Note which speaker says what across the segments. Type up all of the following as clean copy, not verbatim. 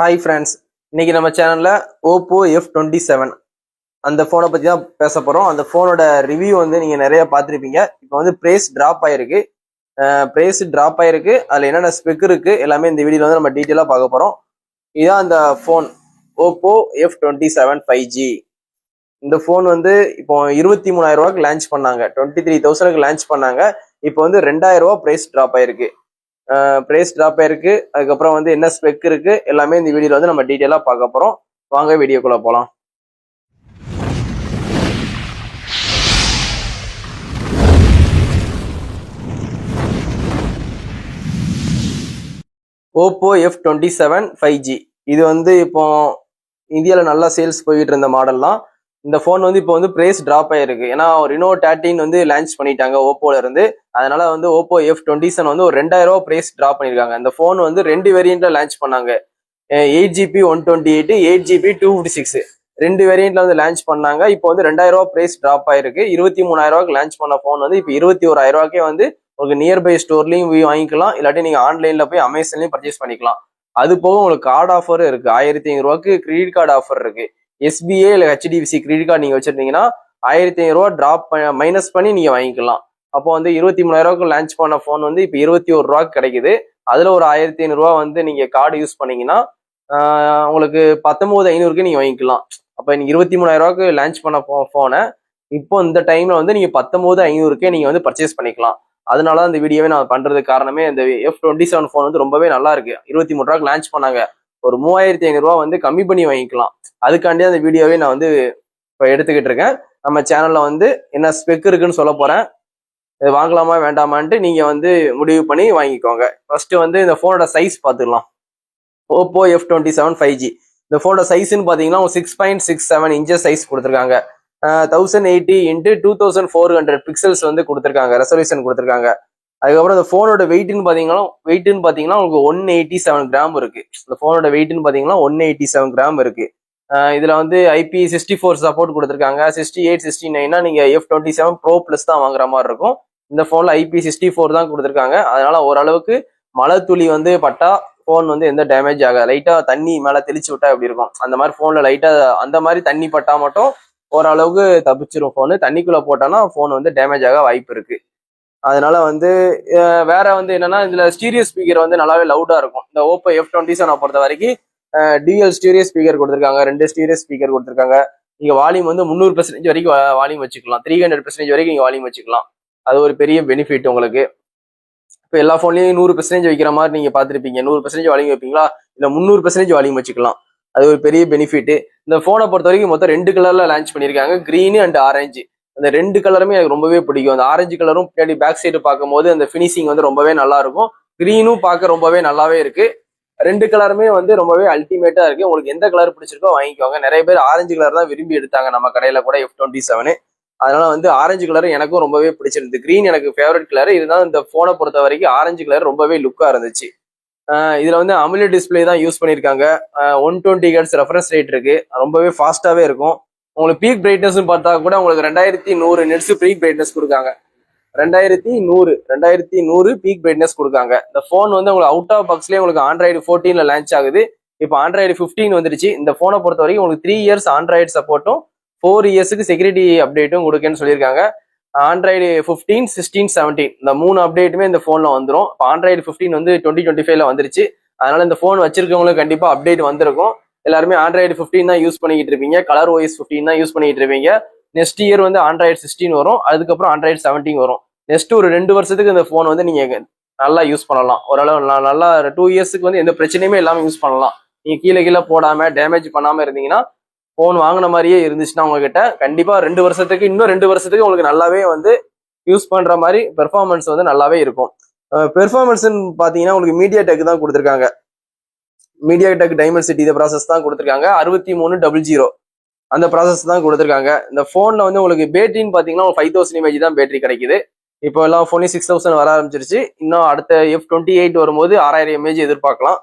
Speaker 1: Hi friends, இன்னைக்கு நம்ம சேனல்ல ஓப்போ F27 அந்த ஃபோனை பற்றி தான் பேச போகிறோம். அந்த ஃபோனோட ரிவ்யூ வந்து நீங்கள் நிறைய பார்த்துருப்பீங்க. இப்போ வந்து ப்ரைஸ் ட்ராப் ஆயிருக்கு. அதில் என்னென்ன ஸ்பெக் இருக்குது எல்லாமே இந்த வீடியோவில் வந்து நம்ம டீட்டெயிலாக பார்க்க போகிறோம். இதுதான் அந்த ஃபோன் ஓப்போ F27 5G. இந்த ஃபோன் வந்து இப்போ 23,000 லான்ச் பண்ணாங்க. 23,000 லான்ச் பண்ணாங்க. இப்போ வந்து 2,000 ப்ரைஸ் ட்ராப் ஆயிருக்கு. அதுக்கப்புறம் வந்து என்ன ஸ்பெக் இருக்கு எல்லாமே இந்த வீடியோல வந்து நம்ம டீட்டெயிலா பார்க்க போறோம். வாங்க வீடியோக்குள்ள போலாம். ஓப்போ F27 5G இது வந்து இப்போ இந்தியாவில் நல்லா சேல்ஸ் போயிட்டு இருந்த மாடல் தான். இந்த ஃபோன் வந்து இப்போ வந்து பிரைஸ் ட்ராப் ஆயிருக்கு. ஏன்னா Reno 13 வந்து லான்ச் பண்ணிட்டாங்க ஓப்போல இருந்து. அதனால வந்து ஓப்போ F27 வந்து ஒரு 2,000 பிரைஸ் ட்ராப் பண்ணிருக்காங்க. இந்த ஃபோன் வந்து 2 வேரியன்ட்ல லான்ச் பண்ணாங்க. 8GB 128, 8GB 256 2 வேரியன்ட்ல வந்து லான்ச் பண்ணாங்க. இப்போ வந்து 2,000 பிரைஸ் ட்ராப் ஆயிருக்கு. 23,000 லான்ச் பண்ண ஃபோன் வந்து இப்போ 21,000 வந்து உங்களுக்கு நியர்பை ஸ்டோர்லையும் வாங்கிக்கலாம், இல்லாட்டி நீங்க ஆன்லைன்ல போய் அமேசான்லயும் பர்ச்சேஸ் பண்ணிக்கலாம். அது போக உங்களுக்கு கார்டு ஆஃபர் இருக்கு. 1,500 கிரெடிட் கார்டு ஆஃபர் இருக்கு. SBA இல்லை HDFC கிரெடிட் கார்டு நீங்க வச்சிருந்தீங்கன்னா 1,500 டிராப் மைனஸ் பண்ணி நீங்க வாங்கிக்கலாம். அப்போ வந்து 23,000 லான்ச் பண்ண ஃபோன் வந்து இப்போ 21 கிடைக்குது. அதுல ஒரு 1,500 வந்து நீங்க கார்டு யூஸ் பண்ணீங்கன்னா உங்களுக்கு 19,500 நீங்க வாங்கிக்கலாம். அப்ப நீங்க 23,000 லான்ச் பண்ண போனை இப்போ இந்த டைம்ல வந்து நீங்க 19,500 நீங்க வந்து பர்ச்சேஸ் பண்ணிக்கலாம். அதனால இந்த வீடியோவே நான் பண்றதுக்கு காரணமே இந்த F27 ஃபோன் வந்து ரொம்பவே நல்லா இருக்கு. 23,000 லான்ச் பண்ணாங்க. ஒரு 3,500 வந்து கம்மி பண்ணி வாங்கிக்கலாம். அதுக்காண்டி அந்த வீடியோவே நான் வந்து இப்போ எடுத்துக்கிட்டு இருக்கேன். நம்ம சேனல்ல வந்து என்ன ஸ்பெக் இருக்குன்னு சொல்ல போறேன். இது வாங்கலாமா வேண்டாமான்ட்டு நீங்க வந்து முடிவு பண்ணி வாங்கிக்கோங்க. ஃபர்ஸ்ட் வந்து இந்த ஃபோனோட சைஸ் பார்த்துக்கலாம். ஓப்போ F27 5G இந்த ஃபோனோட சைஸ்ன்னு பார்த்தீங்கன்னா 6.67 இன்ச்சஸ் சைஸ் கொடுத்துருக்காங்க. 1080 x 2400 பிக்சல்ஸ் வந்து கொடுத்துருக்காங்க, ரெசல்யூஷன் கொடுத்துருக்காங்க. அதுக்கப்புறம் இந்த ஃபோனோட வெயிட்னு பார்த்தீங்கன்னா உங்களுக்கு 187 கிராம் இருக்கு. இந்த ஃபோனோட வெயிட்னு பார்த்தீங்கன்னா 187 கிராம் இருக்கு. இதுல வந்து IP64 சப்போர்ட் கொடுத்துருக்காங்க. 68, 69 நீங்க F27 Pro Plus தான் வாங்குற மாதிரி இருக்கும். இந்த ஃபோன்ல IP64 தான் கொடுத்துருக்காங்க. அதனால ஓரளவுக்கு மழை துளி வந்து பட்டா ஃபோன் வந்து எந்த டேமேஜ் ஆகாது. லைட்டா தண்ணி மேல தெளிச்சு விட்டா எப்படி இருக்கும் அந்த மாதிரி ஃபோன்ல லைட்டா அந்த மாதிரி தண்ணி பட்டா மட்டும் ஓரளவுக்கு தப்பிச்சிரும். ஃபோனு தண்ணிக்குள்ள போட்டானா ஃபோன் வந்து டேமேஜ் ஆக வாய்ப்பு இருக்கு. அதனால வந்து வேற வந்து என்னன்னா இதுல ஸ்டீரியோ ஸ்பீக்கர் வந்து நல்லாவே லவுடா இருக்கும். இந்த ஓப்போ F27 பொறுத்த வரைக்கும் டியூஎல் ஸ்டீரியோ ஸ்பீக்கர் கொடுத்துருக்காங்க. 2 ஸ்டீரியோ ஸ்பீக்கர் கொடுத்துருக்காங்க. நீங்க வால்யூம் வந்து 300% வரைக்கும் வால்யூம் வச்சுக்கலாம். 300% வரைக்கும் நீங்க வால்யூம் வச்சுக்கலாம். அது ஒரு பெரிய பெனிஃபிட் உங்களுக்கு. இப்போ எல்லா ஃபோன்லயும் 100% வைக்கிற மாதிரி நீங்க பார்த்துருப்பீங்க. 100% வால்யூம் வைப்பீங்களா, இல்ல 300% வால்யூம் வச்சுக்கலாம். அது ஒரு பெரிய பெனிஃபிட். இந்த போனை பொறுத்த வரைக்கும் மொத்தம் 2 கலர்ல லான்ச் பண்ணியிருக்காங்க, கிரீனு அண்ட் ஆரஞ்சு. அந்த 2 கலருமே எனக்கு ரொம்பவே பிடிக்கும். அந்த ஆரஞ்சு கலரும் பின்னாடி பேக் சைடு பார்க்கும்போது அந்த ஃபினிஷிங் வந்து ரொம்பவே நல்லா இருக்கும். கிரீனும் பார்க்க ரொம்பவே நல்லாவே இருக்கு. 2 கலருமே வந்து ரொம்பவே அல்டிமேட்டா இருக்கு. உங்களுக்கு எந்த கலர் பிடிச்சிருக்கோ வாங்கிக்கோங்க. நிறைய பேர் ஆரஞ்சு கலர் தான் விரும்பி எடுத்தாங்க நம்ம கடையில கூட F27. அதனால வந்து ஆரஞ்சு கலர் எனக்கும் ரொம்பவே பிடிச்சிருந்தது. கிரீன் எனக்கு ஃபேவரட் கலர். இதுதான் இந்த போனை பொறுத்த வரைக்கும் ஆரஞ்சு கலர் ரொம்பவே லுக்கா இருந்துச்சு. இதுல வந்து அமுலேட் டிஸ்பிளே தான் யூஸ் பண்ணியிருக்காங்க. 120 Hz ரெஃபரன்ஸ் ரேட் இருக்கு. ரொம்பவே ஃபாஸ்டாவே இருக்கும். உங்களுக்கு பீக் பிரைட்னஸ் பார்த்தா கூட உங்களுக்கு 2100 நெட்ஸ் பீக் பிரைட்னஸ் கொடுக்காங்க. 2100 பீக் பிரைட்னஸ் கொடுக்காங்க. இந்த போன் வந்து உங்களுக்கு அவுட் ஆஃப் பாக்ஸ்லேயே உங்களுக்கு Android 14 லான்ச் ஆகுது. இப்போ Android 15 வந்துருச்சு. இந்த போனை பொறுத்த வரைக்கும் உங்களுக்கு 3 இயர்ஸ் Android சப்போர்ட்டும் 4 இயர்ஸுக்கு செக்யூரிட்டி அப்டேட்டும் கொடுக்குன்னு சொல்லியிருக்காங்க. Android 15, 16, 17 இந்த 3 அப்டேட்டுமே இந்த போன்ல வந்துடும். இப்போ Android 15 வந்து 2025 வந்துருச்சு. அதனால இந்த போன் வச்சிருக்கவங்களுக்கு கண்டிப்பா அப்டேட் வந்திருக்கும். எல்லாருமே Android 15 தான் யூஸ் பண்ணிக்கிட்டு இருப்பீங்க. கலர் OS 15 தான் யூஸ் பண்ணிக்கிட்டு இருப்பீங்க. நெக்ஸ்ட் இயர் வந்து Android 16 வரும். அதுக்கப்புறம் Android 17 வரும். நெக்ஸ்ட் ஒரு 2 வருஷத்துக்கு இந்த போன் வந்து நீங்க நல்லா யூஸ் பண்ணலாம். ஓரளவு நல்லா 2 இயர்ஸுக்கு வந்து எந்த பிரச்சனையுமே இல்லாம யூஸ் பண்ணலாம். நீங்க கீழே போடாம டேமேஜ் பண்ணாம இருந்தீங்கன்னா, போன் வாங்கின மாதிரியே இருந்துச்சுன்னா உங்ககிட்ட கண்டிப்பா 2 வருஷத்துக்கு இன்னும் 2 வருஷத்துக்கு உங்களுக்கு நல்லாவே வந்து யூஸ் பண்ற மாதிரி பெர்ஃபார்மன்ஸ் வந்து நல்லாவே இருக்கும். பெர்ஃபார்மன்ஸ் பாத்தீங்கன்னா உங்களுக்கு MediaTek தான் கொடுத்துருக்காங்க. MediaTek Dimensity இந்த ப்ராசஸ் தான் கொடுத்துருக்காங்க. 6300 அந்த ப்ராசஸ் தான் கொடுத்துருக்காங்க. இந்த போன்ல வந்து உங்களுக்கு பேட்டரின்னு பாத்தீங்கன்னா 5000 mAh தான் பேட்டரி கிடைக்குது. இப்போ எல்லாம் போன்லயும் 6000 வர ஆரம்பிச்சிருச்சு. இன்னும் அடுத்த F28 வரும்போது 6000 mAh எதிர்பார்க்கலாம்.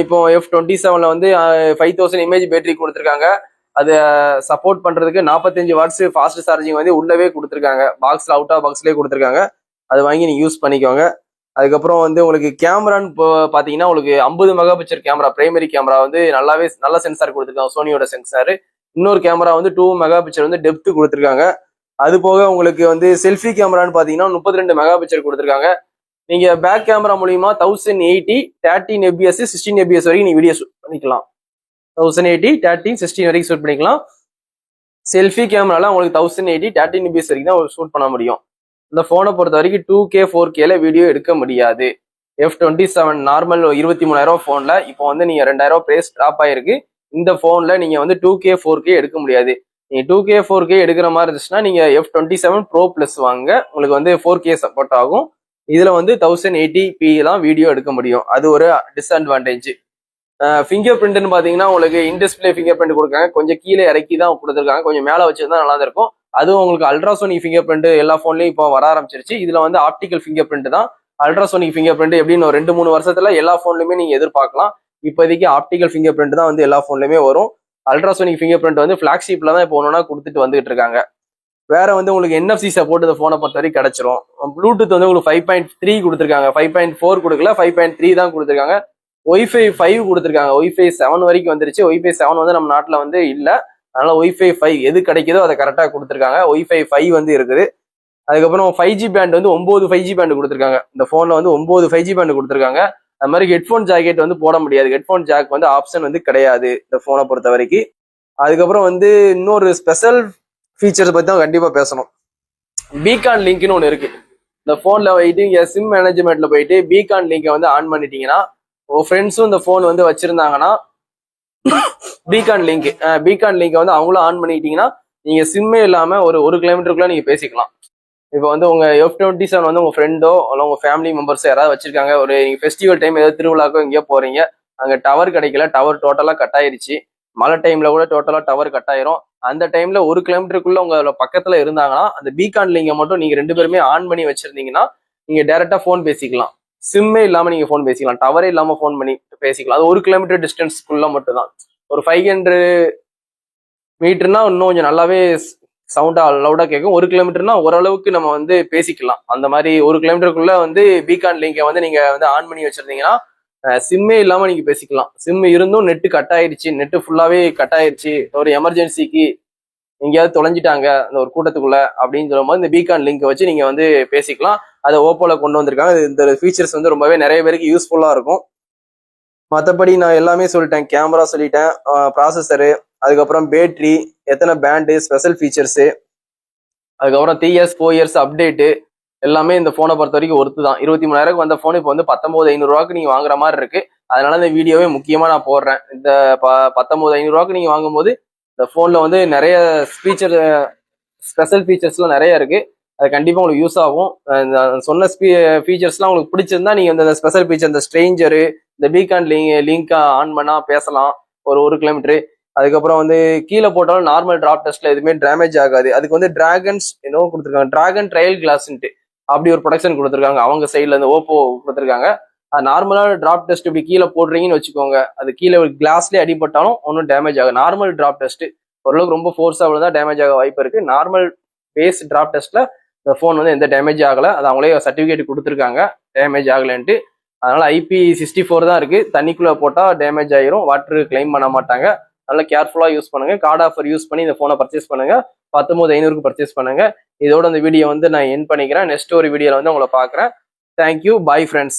Speaker 1: இப்போ F27 வந்து 5000 mAh பேட்டரி கொடுத்துருக்காங்க. அதை சப்போர்ட் பண்றதுக்கு 45 வாட்ஸ் ஃபாஸ்ட் சார்ஜிங் வந்து உள்ளவே கொடுத்துருக்காங்க. பாக்ஸ்ல அவுட் ஆஃப் பாக்ஸ்லேயே கொடுத்துருக்காங்க. அதை வாங்கி நீங்க யூஸ் பண்ணிக்கோங்க. அதுக்கப்புறம் வந்து உங்களுக்கு கேமரான்னு பாத்தீங்கன்னா உங்களுக்கு 50 mega pixel camera, primary camera வந்து நல்ல சென்சார் கொடுத்துருக்காங்க, சோனியோட சென்சார். இன்னொரு கேமரா வந்து 2 மெகா பிக்சல் வந்து டெப்த் கொடுத்துருக்காங்க. அது போக உங்களுக்கு வந்து செல்ஃபி கேமரான்னு பாத்தீங்கன்னா 32 மெகா பிக்சல் கொடுத்துருக்காங்க. நீங்க பேக் கேமரா மூலியமா 1080 13 fps 16 fps வரைக்கும் நீங்க வீடியோ ஷூட் பண்ணிக்கலாம். 1080 13 16 வரைக்கும் ஷூட் பண்ணிக்கலாம். செல்ஃபி கேமரால உங்களுக்கு 1080 13 fps வரைக்கும் தான் ஷூட் பண்ண முடியும். இந்த போனை பொறுத்த வரைக்கும் 2K 4Kல வீடியோ எடுக்க முடியாது. F27 நார்மல் 23,000 போன்ல இப்போ வந்து நீங்க 2,000 பிரைஸ் டிராப் ஆயிருக்கு. இந்த போன்ல நீங்க வந்து 2K 4K எடுக்க முடியாது. நீங்க 2K 4K எடுக்கிற மாதிரி இருந்துச்சுன்னா நீங்க F27 Pro Plus வாங்க, உங்களுக்கு வந்து 4K சப்போர்ட் ஆகும். இதுல வந்து 1080p தான் வீடியோ எடுக்க முடியும். அது ஒரு டிஸ்அட்வான்டேஜ். ஃபிங்கர் பிரிண்ட்னு பாத்தீங்கன்னா உங்களுக்கு இன்டிஸ்பிளே ஃபிங்கர் பிரிண்ட் கொடுக்காங்க, கொஞ்சம் கீழே இறக்கி தான் கொடுத்துருக்காங்க, கொஞ்சம் மேலே வச்சிருந்தா நல்லா இருக்கும். அதுவும் உங்களுக்கு அல்ட்ராசோனிக் ஃபிங்கர் பிரிண்ட் எல்லா போன்லயும் இப்போ வர ஆரம்பிச்சிருச்சு. இதுல வந்து ஆப்டிக்கல் ஃபிங்கர் பிரிண்ட் தான். அல்ட்ராசோனிக் ஃபிங்கர் பிரிண்ட் எப்படின்னு ஒரு 2-3 வருஷத்துல எல்லா போன்லயுமே நீங்க எதிர்பார்க்கலாம். இப்போதைக்கு ஆப்டிக்கல் ஃபிங்கர் பிரிண்ட் தான் வந்து எல்லா போன்லயுமே வரும். அல்ட்ராசோனிக் ஃபிங்கர் பிரிண்ட் வந்து பிளாக்ஷிப்ல தான் இப்போ ஒன்னொன்னா கொடுத்துட்டு வந்துட்டு இருக்காங்க. வேற வந்து உங்களுக்கு NFC சப்போர்ட் இந்த போனை பொறுத்த வரைக்கும் கிடைச்சிரும். ப்ளூடூத் வந்து உங்களுக்கு 5.3 கொடுத்துருக்காங்க, 5.4 கொடுக்கல, 5.3 தான் கொடுத்துருக்காங்க. Wi-Fi 5 கொடுத்துருக்காங்க. Wi-Fi 7 வரைக்கும் வந்துருச்சு. Wi-Fi 7 வந்து நம்ம நாட்டில் வந்து இல்லை, அதனால Wi-Fi 5 எது கிடைக்குதோ அதை கரெக்டாக கொடுத்துருக்காங்க. Wi-Fi 5 வந்து இருக்குது. அதுக்கப்புறம் 5G பேண்ட் வந்து 9 5G பேண்ட் கொடுத்துருக்காங்க. இந்த போன்ல வந்து 9 5G பேண்ட் கொடுத்துருக்காங்க. அது மாதிரி ஹெட்ஃபோன் ஜாக்கெட் வந்து போட முடியாது, ஹெட்ஃபோன் ஜாக் வந்து ஆப்ஷன் வந்து கிடையாது இந்த போனை பொறுத்த வரைக்கும். அதுக்கப்புறம் வந்து இன்னொரு ஸ்பெஷல் ஃபீச்சர்ஸ் பத்தி தான் கண்டிப்பா பேசணும். பீகான் லிங்க்னு ஒன்று இருக்கு. இந்த போன்ல போயிட்டு இங்க சிம் மேனேஜ்மெண்ட்ல போயிட்டு பீகான் லிங்கை வந்து ஆன் பண்ணிட்டீங்கன்னா, உங்க ஃப்ரெண்ட்ஸும் இந்த போன் வந்து வச்சிருந்தாங்கன்னா பீகான் லிங்கை வந்து அவங்களும் ஆன் பண்ணிட்டீங்கன்னா நீங்க சிம்மே இல்லாம ஒரு கிலோமீட்டருக்குள்ள நீங்க பேசிக்கலாம். இப்போ வந்து உங்க F27 வந்து உங்க ஃப்ரெண்டோ இல்லை உங்க ஃபேமிலி மெம்பர்ஸோ யாராவது வச்சிருக்காங்க, ஒரு நீங்க ஃபெஸ்டிவல் டைம் ஏதாவது திருவிழாக்கோ எங்கேயோ போறீங்க, அங்க டவர் கிடைக்கல, டவர் டோட்டலா கட் ஆயிருச்சு, மழை டைம்ல கூட டோட்டலா டவர் கட் ஆயிரும். அந்த டைம்ல 1 கிலோமீட்டருக்குள்ள உங்க பக்கத்துல இருந்தாங்கன்னா அந்த பீகான் லிங்கை மட்டும் நீங்க 2 பேருமே ஆன் பண்ணி வச்சிருந்தீங்கன்னா நீங்க டைரக்டா போன் பேசிக்கலாம். சிம்மே இல்லாம நீங்க போன் பேசிக்கலாம், டவரே இல்லாம போன் பண்ணி பேசிக்கலாம். அது 1 கிலோமீட்டர் டிஸ்டன்ஸ்க்குள்ள மட்டும் தான். ஒரு 500 மீட்டர்னா இன்னும் கொஞ்சம் நல்லாவே சவுண்டா லவுடா கேட்கும். 1 கிலோமீட்டர்னா ஓரளவுக்கு நம்ம வந்து பேசிக்கலாம். அந்த மாதிரி 1 கிலோமீட்டருக்குள்ள வந்து பீகான் லிங்கை வந்து நீங்க வந்து ஆன் பண்ணி வச்சிருந்தீங்கன்னா சிம்மே இல்லாம நீங்க பேசிக்கலாம். சிம் இருந்தும் நெட்டு கட் ஆயிருச்சு, நெட்டு ஃபுல்லாவே கட் ஆயிருச்சு, ஒரு எமர்ஜென்சிக்கு எங்கேயாவது தொலைஞ்சிட்டாங்க அந்த ஒரு கூட்டத்துக்குள்ள அப்படின்னு சொல்லும்போது இந்த பீகான் லிங்கை வச்சு நீங்க வந்து பேசிக்கலாம். அதை ஓப்போல கொண்டு வந்திருக்காங்க. இந்த ஃபீச்சர்ஸ் வந்து ரொம்பவே நிறைய பேருக்கு யூஸ்ஃபுல்லா இருக்கும். மற்றபடி நான் எல்லாமே சொல்லிட்டேன். கேமரா சொல்லிட்டேன், ப்ராசஸரு, அதுக்கப்புறம் பேட்டரி, எத்தனை பேண்டு, ஸ்பெஷல் ஃபீச்சர்ஸு, அதுக்கப்புறம் 3 இயர்ஸ் 4 இயர்ஸ் அப்டேட்டு எல்லாமே இந்த போனை பொறுத்த வரைக்கும் ஒர்த்து தான். 23,000 வந்த போன் இப்போ வந்து 19,500 நீங்க வாங்குற மாதிரி இருக்கு. அதனால இந்த வீடியோவே முக்கியமா நான் போடுறேன். இந்த 19,500 நீங்க வாங்கும்போது இந்த போன்ல வந்து நிறைய ஸ்பெஷல் ஃபீச்சர்ஸ்லாம் நிறைய இருக்கு. அது கண்டிப்பா உங்களுக்கு யூஸ் ஆகும். சொன்ன ஃபீச்சர்ஸ்லாம் உங்களுக்கு பிடிச்சிருந்தா நீங்க இந்த ஸ்பெஷல் ஃபீச்சர், இந்த ஸ்ட்ரேஞ்சரு, இந்த பீகான் லிங்க் ஆன் பண்ணா பேசலாம் ஒரு கிலோமீட்டரு. அதுக்கப்புறம் வந்து கீழே போட்டாலும் நார்மல் டிராப் டெஸ்ட்ல எதுவுமே டேமேஜ் ஆகாது. அதுக்கு வந்து டிராகன்ஸ் என்னவோ கொடுத்துருக்காங்க, டிராகன் ட்ரையல் கிளாஸ்ன்ட்டு அப்படி ஒரு ப்ரொடக்ஷன் கொடுத்துருக்காங்க. அவங்க சைட்ல இருந்து ஓப்போ கொடுத்துருக்காங்க. அது நார்மலான டிராப் டெஸ்ட் இப்படி கீழே போடுறீங்கன்னு வச்சுக்கோங்க, அது கீழே கிளாஸ்லேயே அடிபட்டாலும் ஒன்றும் டேமேஜ் ஆகும். நார்மல் டிராப் டெஸ்ட் ஓரளவுக்கு ரொம்ப ஃபோர்ஸாக அவ்வளோதான் டேமேஜ் ஆக வாய்ப்பு இருக்கு. நார்மல் பேஸ் டிராப் டெஸ்ட்ல இந்த ஃபோன் வந்து எந்த டேமேஜ் ஆகலை. அது அவங்களே சர்டிஃபிகேட் கொடுத்துருக்காங்க டேமேஜ் ஆகலைன்ட்டு. அதனால IP64 தான் இருக்கு. தண்ணிக்குள்ள போட்டால் டேமேஜ் ஆயிரும், வாட்டர் கிளைம் பண்ண மாட்டாங்க. நல்லா கேர்ஃபுல்லா யூஸ் பண்ணுங்க. கார்டு ஆஃபர் யூஸ் பண்ணி இந்த போனை பர்ச்சேஸ் பண்ணுங்க. 19,500 பர்ச்சேஸ் பண்ணுங்க. இதோட இந்த வீடியோ வந்து நான் எண்ட் பண்ணிக்கிறேன். நெக்ஸ்ட் ஒரு வீடியோல வந்து உங்களை பார்க்குறேன். Thank you, bye friends.